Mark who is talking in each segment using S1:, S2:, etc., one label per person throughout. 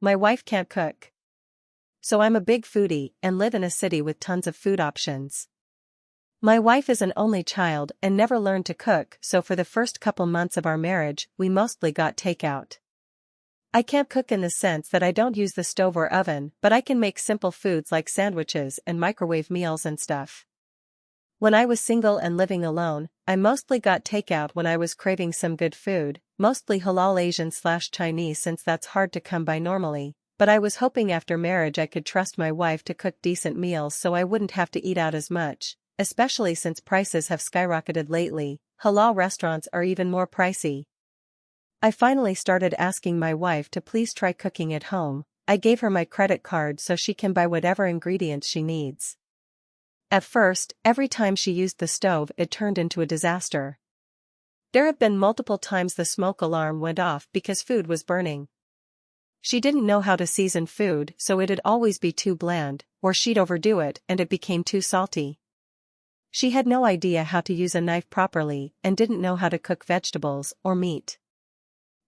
S1: My wife can't cook. So I'm a big foodie and live in a city with tons of food options. My wife is an only child and never learned to cook, so for the first couple months of our marriage, we mostly got takeout. I can't cook in the sense that I don't use the stove or oven, but I can make simple foods like sandwiches and microwave meals and stuff. When I was single and living alone, I mostly got takeout when I was craving some good food, mostly halal Asian/Chinese since that's hard to come by normally, but I was hoping after marriage I could trust my wife to cook decent meals so I wouldn't have to eat out as much, especially since prices have skyrocketed lately. Halal restaurants are even more pricey. I finally started asking my wife to please try cooking at home. I gave her my credit card so she can buy whatever ingredients she needs. At first, every time she used the stove it turned into a disaster. There have been multiple times the smoke alarm went off because food was burning. She didn't know how to season food, so it'd always be too bland, or she'd overdo it and it became too salty. She had no idea how to use a knife properly and didn't know how to cook vegetables or meat.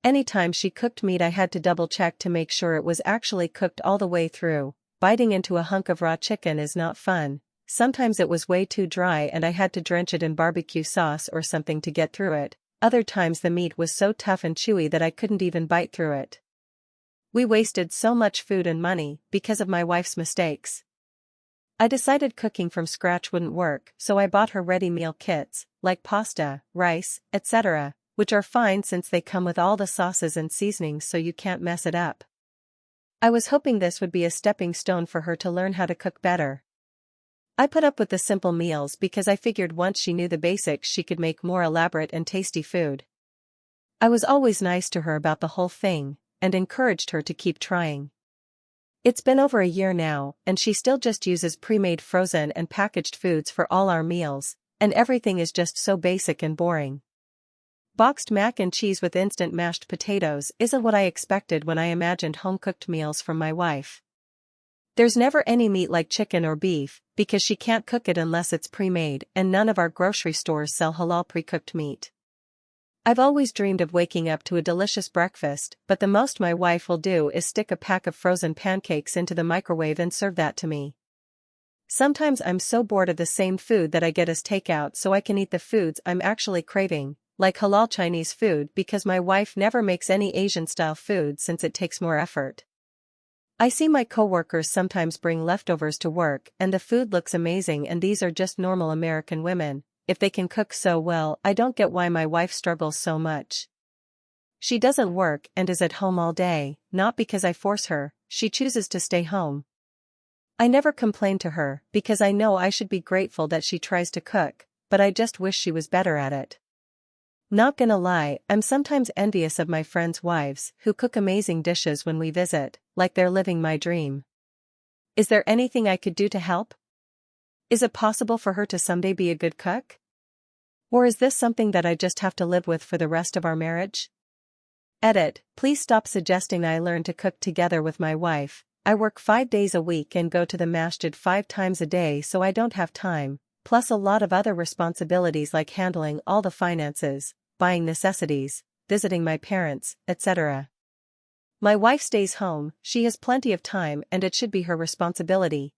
S1: Anytime she cooked meat I had to double-check to make sure it was actually cooked all the way through. Biting into a hunk of raw chicken is not fun. Sometimes it was way too dry and I had to drench it in barbecue sauce or something to get through it. Other times the meat was so tough and chewy that I couldn't even bite through it. We wasted so much food and money because of my wife's mistakes. I decided cooking from scratch wouldn't work, so I bought her ready meal kits, like pasta, rice, etc., which are fine since they come with all the sauces and seasonings so you can't mess it up. I was hoping this would be a stepping stone for her to learn how to cook better. I put up with the simple meals because I figured once she knew the basics she could make more elaborate and tasty food. I was always nice to her about the whole thing, and encouraged her to keep trying. It's been over a year now, and she still just uses pre-made frozen and packaged foods for all our meals, and everything is just so basic and boring. Boxed mac and cheese with instant mashed potatoes isn't what I expected when I imagined home-cooked meals from my wife. There's never any meat like chicken or beef, because she can't cook it unless it's pre-made, and none of our grocery stores sell halal pre-cooked meat. I've always dreamed of waking up to a delicious breakfast, but the most my wife will do is stick a pack of frozen pancakes into the microwave and serve that to me. Sometimes I'm so bored of the same food that I get as takeout so I can eat the foods I'm actually craving, like halal Chinese food, because my wife never makes any Asian-style food since it takes more effort. I see my coworkers sometimes bring leftovers to work and the food looks amazing, and these are just normal American women. If they can cook so well, I don't get why my wife struggles so much. She doesn't work and is at home all day, not because I force her, she chooses to stay home. I never complain to her because I know I should be grateful that she tries to cook, but I just wish she was better at it. Not gonna lie, I'm sometimes envious of my friends' wives who cook amazing dishes when we visit, like they're living my dream. Is there anything I could do to help? Is it possible for her to someday be a good cook? Or is this something that I just have to live with for the rest of our marriage? Edit, please stop suggesting I learn to cook together with my wife. I work 5 days a week and go to the masjid 5 times a day, so I don't have time, plus a lot of other responsibilities like handling all the finances, buying necessities, visiting my parents, etc. My wife stays home, she has plenty of time and it should be her responsibility.